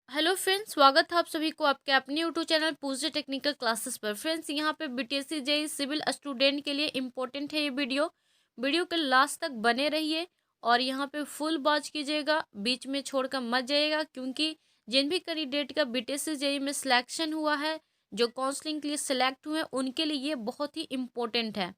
Hello friends, स्वागत है आप सभी को आपके अपने यूट्यूब चैनल पूजे टेक्निकल क्लासेस पर। फ्रेंड्स, यहाँ पे बीटीएससी जेईई सिविल स्टूडेंट के लिए इम्पोर्टेंट है ये वीडियो के लास्ट तक बने रहिए और यहाँ पे फुल वॉच कीजिएगा, बीच में छोड़कर मत जाइएगा, क्योंकि जिन भी कैंडिडेट का बीटीएससी जेईई में सिलेक्शन हुआ है, जो काउंसलिंग के लिए सिलेक्ट हुए हैं, उनके लिए ये बहुत ही इम्पोर्टेंट है।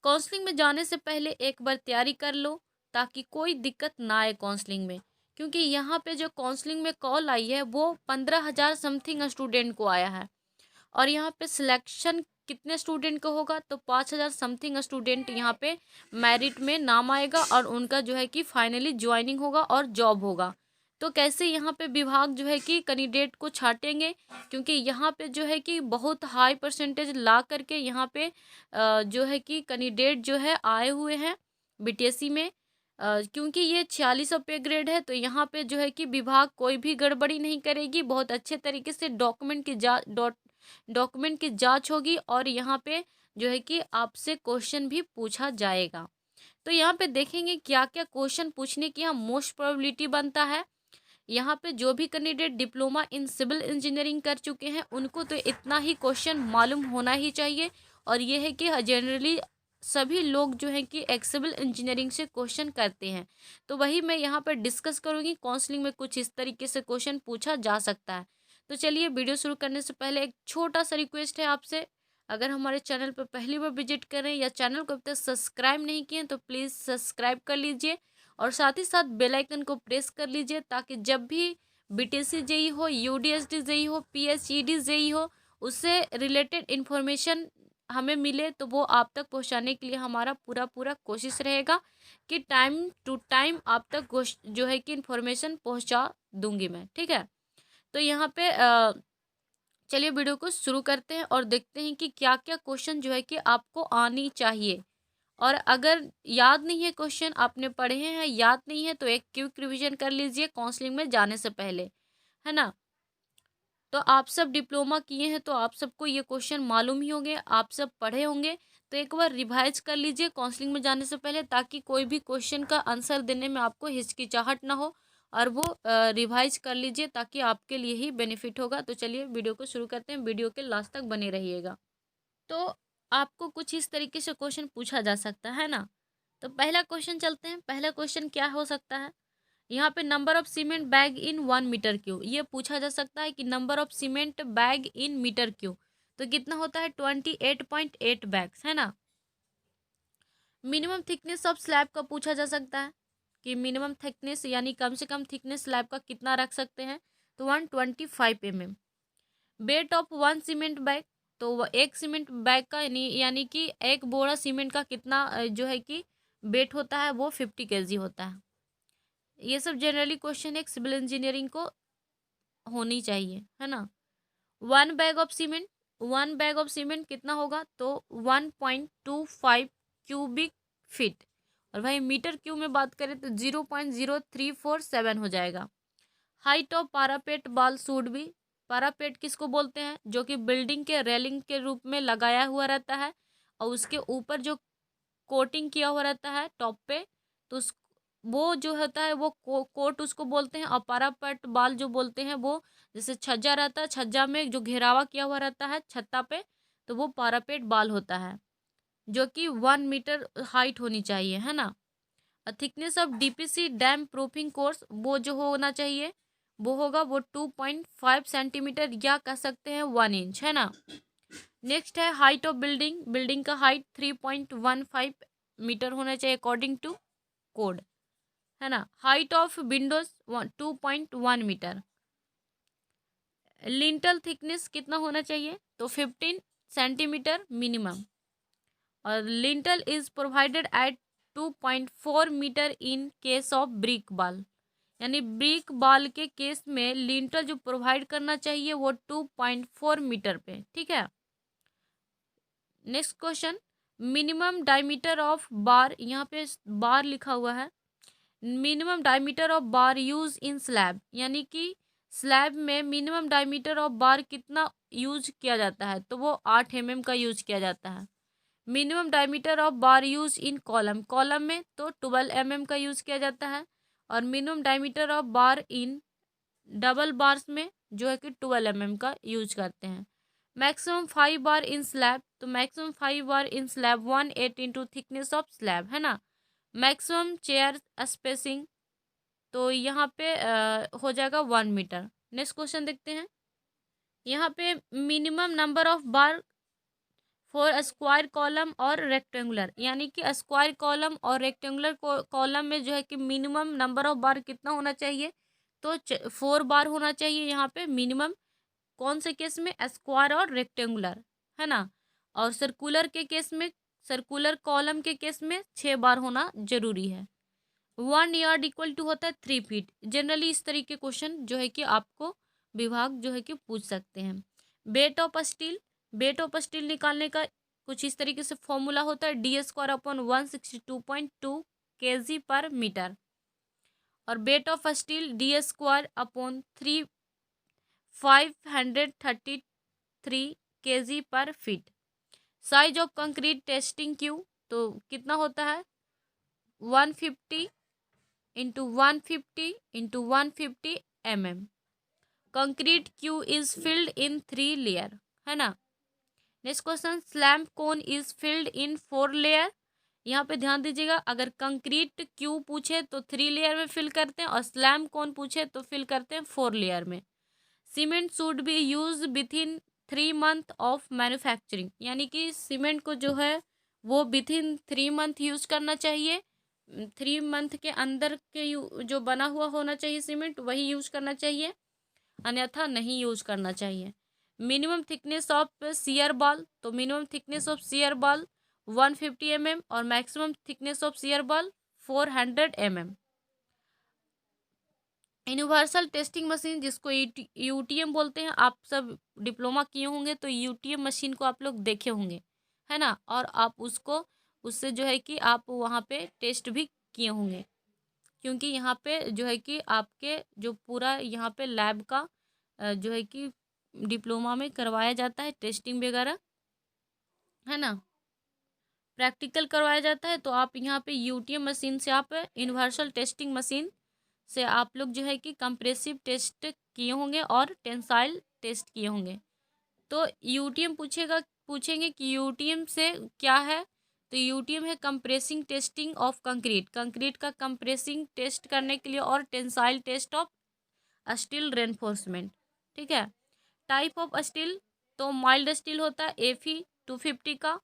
काउंसलिंग में जाने से पहले एक बार तैयारी कर लो ताकि कोई दिक्कत ना आए काउंसलिंग में, क्योंकि यहाँ पे जो काउंसलिंग में कॉल आई है वो 15,000 समथिंग स्टूडेंट को आया है और यहाँ पे सिलेक्शन कितने स्टूडेंट का होगा तो 5,000 समथिंग स्टूडेंट यहाँ पे मेरिट में नाम आएगा और उनका जो है कि फाइनली ज्वाइनिंग होगा और जॉब होगा। तो कैसे यहाँ पे विभाग जो है कि कैंडिडेट को छाटेंगे, क्योंकि यहाँ पे जो है कि बहुत हाई परसेंटेज ला करके यहाँ पे जो है कि कैंडिडेट जो है आए हुए हैं बीटीएससी में। क्योंकि ये 4600 पे ग्रेड है, तो यहाँ पे जो है कि विभाग कोई भी गड़बड़ी नहीं करेगी, बहुत अच्छे तरीके से डॉक्यूमेंट की जांच होगी और यहाँ पे जो है कि आपसे क्वेश्चन भी पूछा जाएगा। तो यहाँ पे देखेंगे क्या क्या क्वेश्चन पूछने की यहाँ मोस्ट प्रोबेबिलिटी बनता है। यहाँ पे जो भी candidate diploma in civil engineering कर चुके हैं उनको तो इतना ही क्वेश्चन मालूम होना ही चाहिए, और ये है कि जनरली सभी लोग जो है कि एक सिविल इंजीनियरिंग से क्वेश्चन करते हैं। तो वही मैं यहाँ पर डिस्कस करूँगी, काउंसलिंग में कुछ इस तरीके से क्वेश्चन पूछा जा सकता है। तो चलिए, वीडियो शुरू करने से पहले एक छोटा सा रिक्वेस्ट है आपसे, अगर हमारे चैनल पर पहली बार विजिट करें या चैनल को अभी तक सब्सक्राइब नहीं किए तो प्लीज़ सब्सक्राइब कर लीजिए और साथ ही साथ बेल आइकन को प्रेस कर लीजिए, ताकि जब भी बीटीएससी जेईई हो, यूडीएसडी जेईई हो, पीएचईडी जेईई हो, उससे रिलेटेड इन्फॉर्मेशन हमें मिले तो वो आप तक पहुंचाने के लिए हमारा पूरा पूरा कोशिश रहेगा कि टाइम टू टाइम आप तक जो है कि इन्फॉर्मेशन पहुंचा दूंगी मैं। ठीक है, तो यहाँ पे चलिए वीडियो को शुरू करते हैं और देखते हैं कि क्या क्या क्वेश्चन जो है कि आपको आनी चाहिए। और अगर याद नहीं है, क्वेश्चन आपने पढ़े हैं याद नहीं है, तो एक क्विक रिवीजन कर लीजिए काउंसलिंग में जाने से पहले, है ना। तो आप सब डिप्लोमा किए हैं तो आप सबको ये क्वेश्चन मालूम ही होंगे, आप सब पढ़े होंगे। तो एक बार रिवाइज कर लीजिए काउंसलिंग में जाने से पहले, ताकि कोई भी क्वेश्चन का आंसर देने में आपको हिचकिचाहट ना हो, और वो रिवाइज कर लीजिए ताकि आपके लिए ही बेनिफिट होगा। तो चलिए वीडियो को शुरू करते हैं, वीडियो के लास्ट तक बने रहिएगा। तो आपको कुछ इस तरीके से क्वेश्चन पूछा जा सकता है ना। तो पहला क्वेश्चन चलते हैं, पहला क्वेश्चन क्या हो सकता है। यहाँ पे number of cement bag in 1 metre cube, ये पूछा जा सकता है कि number of cement bag in metre cube तो कितना होता है 28.8 बैग्स, है ना। मिनिमम थिकनेस ऑफ स्लैब का पूछा जा सकता है कि मिनिमम थिकनेस यानी कम से कम थिकनेस स्लैब का कितना रख सकते हैं, तो 125 mm। Weight of 1 cement bag, तो एक सीमेंट बैग का यानी कि एक बोरा सीमेंट का कितना जो है कि वेट होता है, वो 50 kg होता है। ये सब जनरली क्वेश्चन एक सिविल इंजीनियरिंग को होनी चाहिए, है ना। वन बैग ऑफ सीमेंट कितना होगा, तो 1.25 क्यूबिक फीट, और भाई मीटर क्यूब में बात करें तो 0.0347 हो जाएगा। हाइट ऑफ पारापेट बाल सूड भी, पारापेट किसको बोलते हैं, जो कि बिल्डिंग के रेलिंग के रूप में लगाया हुआ रहता है और उसके ऊपर जो कोटिंग किया हुआ रहता है टॉप पे, तो उस वो जो होता है वो कोट उसको बोलते हैं। और पारापेट बाल जो बोलते हैं वो, जैसे छज्जा रहता है, छज्जा में जो घेरावा किया हुआ रहता है छत्ता पे, तो वो पारापेट बाल होता है, जो कि 1 मीटर हाइट होनी चाहिए, है ना। Thickness of DPC dam proofing course, वो जो होना चाहिए वो होगा वो 2.5 सेंटीमीटर, या कह सकते हैं 1 इंच, है ना। नेक्स्ट है हाइट ऑफ बिल्डिंग, बिल्डिंग का हाइट 3.15 होना चाहिए अकॉर्डिंग टू कोड, है ना। Height of windows 2.1 metre. Lintel thickness कितना होना चाहिए, तो 15 सेंटीमीटर मिनिमम। और lintel is provided at 2.4 metre in case of brick wall, यानी ब्रिक बाल के केस में लिंटल जो प्रोवाइड करना चाहिए वो 2.4 मीटर पे, ठीक है। Next question, minimum diameter of बार, यहाँ पे बार लिखा हुआ है, minimum diameter of bar use in slab, यानी कि स्लैब में मिनिमम डायमीटर ऑफ बार कितना यूज किया जाता है, तो वो 8 mm का यूज किया जाता है। Minimum diameter of bar use in column, column में तो 12 mm का यूज किया जाता है। और minimum diameter of bar in double bars में जो है कि 12 mm का यूज करते हैं। मैक्सिमम 5 बार इन स्लैब, तो maximum 5 bar in slab 1/8 into thickness of slab, है ना। मैक्सिमम चेयर स्पेसिंग, तो यहाँ पे हो जाएगा 1 मीटर। नेक्स्ट क्वेश्चन देखते हैं। यहाँ पे minimum number of bar for square column और रेक्टेंगुलर, यानी कि स्क्वायर कॉलम और रेक्टेंगुलर कॉलम में जो है कि मिनिमम नंबर ऑफ बार कितना होना चाहिए, तो 4 बार होना चाहिए यहाँ पे मिनिमम। कौन से केस में, स्क्वायर और रेक्टेंगुलर, है ना। और सर्कुलर के केस में, सर्कुलर कॉलम के केस में 6 बार होना जरूरी है। 1 यार्ड इक्वल टू होता है 3 फीट। जनरली इस तरीके क्वेश्चन जो है कि आपको विभाग जो है कि पूछ सकते हैं। Wait of steel, wait of steel निकालने का कुछ इस तरीके से फॉर्मूला होता है D² अपॉन 162.2 kg/मीटर, और weight of steel D² upon 533 kg/फीट। Size of concrete testing cube, तो कितना होता है 150 into 150 concrete cube is filled in 3 layer, है ना। Next question, slump cone is filled in 4 layer. यहाँ पे ध्यान दीजिएगा, अगर कंक्रीट क्यू पूछे तो 3 लेयर में फिल करते हैं, और स्लैम कोन पूछे तो फिल करते हैं 4 लेयर में। Cement should be use with in 3 month of manufacturing, यानी कि सीमेंट को जो है वो विथ इन 3 मंथ यूज करना चाहिए। 3 मंथ के अंदर के जो बना हुआ होना चाहिए सीमेंट, वही यूज करना चाहिए, अन्यथा नहीं यूज करना चाहिए। Minimum thickness of shear wall, तो minimum thickness of shear wall 150 mm और maximum thickness of shear wall 400 mm। Universal testing machine, जिसको यूटीएम बोलते हैं, आप सब डिप्लोमा किए होंगे तो यूटीएम मशीन को आप लोग देखे होंगे, है ना। और आप उसको, उससे जो है कि आप वहाँ पे टेस्ट भी किए होंगे, क्योंकि यहाँ पे जो है कि आपके जो पूरा यहाँ पे लैब का जो है कि डिप्लोमा में करवाया जाता है टेस्टिंग वगैरह, है ना, प्रैक्टिकल करवाया जाता है। तो आप यहाँ पे यूटीएम मशीन से, आप यूनिवर्सल टेस्टिंग मशीन से आप लोग जो है कि कंप्रेसिव टेस्ट किए होंगे और टेंसाइल टेस्ट किए होंगे। तो यूटीएम पूछेंगे कि यूटीएम से क्या है, तो यूटीएम है compressing testing of concrete, concrete का कंप्रेसिंग टेस्ट करने के लिए, और tensile test of steel reinforcement, ठीक है। टाइप ऑफ स्टील, तो माइल्ड स्टील होता है एफी 250 का,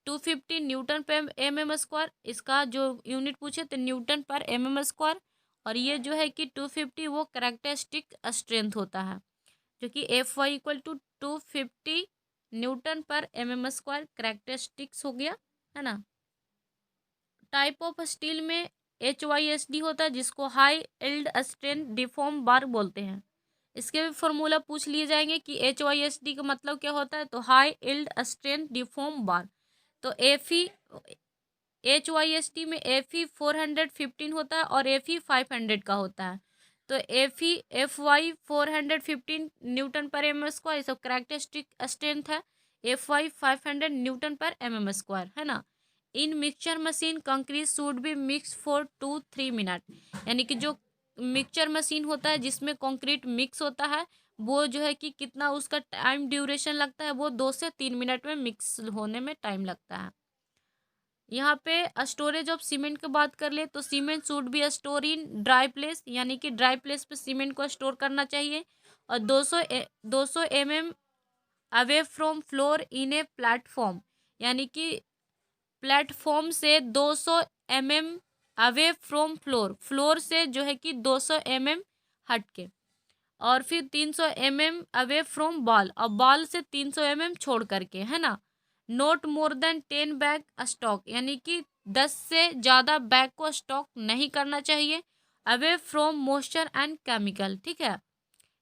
250 न्यूटन पर mm², इसका जो यूनिट पूछे तो न्यूटन पर mm²। और ये जो है कि 250 वो करेक्टरिस्टिक स्ट्रेंथ होता है, जो कि Fy = 250 Newton per mm² characteristics हो गया, है ना। टाइप ऑफ स्टील में HYSD होता है, जिसको हाई यील्ड स्ट्रेंथ डिफॉर्म बार बोलते हैं। इसके भी फॉर्मूला पूछ लिए जाएंगे कि HYSD का मतलब क्या होता है, तो हाई यील्ड स्ट्रेंथ डिफॉर्म बार। तो HYSD में FE 415 होता है और FE 500 का होता है। तो FY 415 न्यूटन पर mm², ये सब करेक्टरिस्टिक स्ट्रेंथ है। FY 500 न्यूटन पर mm², है ना। इन mixture machine concrete should be mix for 2-3 minute, यानी कि जो मिक्सचर मशीन होता है जिसमें कंक्रीट मिक्स होता है, वो जो है कि कितना उसका टाइम ड्यूरेशन लगता है, वो 2 से 3 मिनट में मिक्स होने में टाइम लगता है। यहाँ पे स्टोरेज ऑफ सीमेंट की बात कर ले तो cement should be store in dry place, यानी कि ड्राई प्लेस पे सीमेंट को स्टोर करना चाहिए, और 200 mm away from floor in a platform, यानी कि प्लेटफॉर्म से 200 mm away from floor, floor से जो है कि 200 mm हट के, और फिर 300 mm अवे फ्रॉम बॉल, और बॉल से 300 mm छोड़ करके, है ना। Note more than 10 bag stock, यानी कि 10 से ज़्यादा बैग को स्टॉक नहीं करना चाहिए, away from moisture and chemical, ठीक है।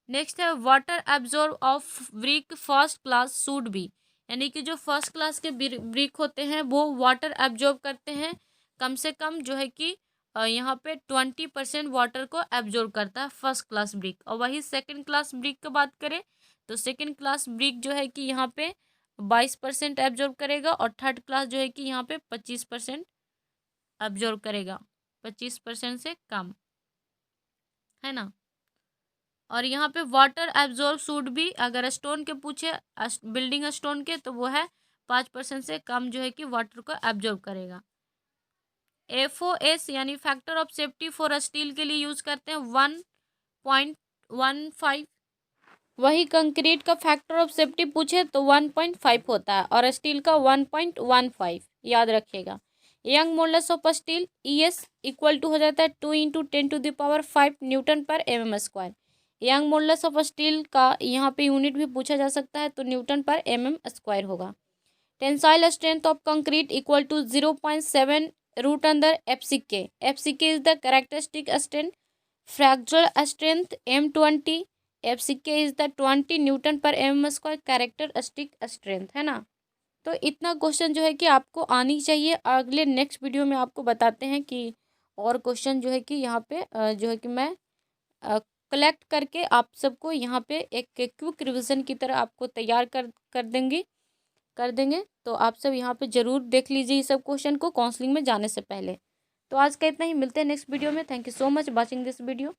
नेक्स्ट है water absorb of brick first class should be, यानी कि जो फर्स्ट क्लास के ब्रिक होते हैं वो वाटर एब्जॉर्ब करते हैं, कम से कम जो है कि यहाँ पे 20% वाटर को एब्जॉर्ब करता है फर्स्ट क्लास ब्रिक। और वही सेकंड क्लास ब्रिक की बात करें तो सेकंड क्लास ब्रिक जो है कि यहाँ पे 22% एब्जॉर्ब करेगा, और थर्ड क्लास जो है कि यहाँ पे 25% एब्जॉर्ब करेगा, 25% से कम, है ना। और यहाँ पे वाटर एब्जॉर्ब शुड भी, अगर स्टोन के पूछे, बिल्डिंग स्टोन के, तो वो है 5% से कम जो है कि वाटर को एब्जॉर्ब करेगा। FOS यानी factor of safety for steel के लिए यूज करते हैं 1.15। वही कंक्रीट का फैक्टर ऑफ सेफ्टी पूछे तो 1.5 होता है और स्टील का 1.15, याद रखिएगा। Young modulus of steel ES equal to हो जाता है 2 × 10⁵ Newton per mm²। Young modulus of steel का यहाँ पे यूनिट भी पूछा जा सकता है, तो न्यूटन पर mm² होगा। Tensile strength of concrete equal to 0.7 √FCK। FCK is the characteristic strength. Flexural strength M20। FCK is the 20 newton per mm² characteristic strength, है ना। तो इतना क्वेश्चन जो है कि आपको आनी चाहिए। अगले नेक्स्ट वीडियो में आपको बताते हैं कि और क्वेश्चन जो है कि यहाँ पे जो है कि मैं कलेक्ट करके आप सबको यहाँ पे एक क्विक रिवीजन की तरह आपको तैयार कर देंगे। तो आप सब यहाँ पे ज़रूर देख लीजिए इस सब क्वेश्चन को काउंसलिंग में जाने से पहले। तो आज का इतना ही, मिलते हैं नेक्स्ट वीडियो में। Thank you so much watching this video.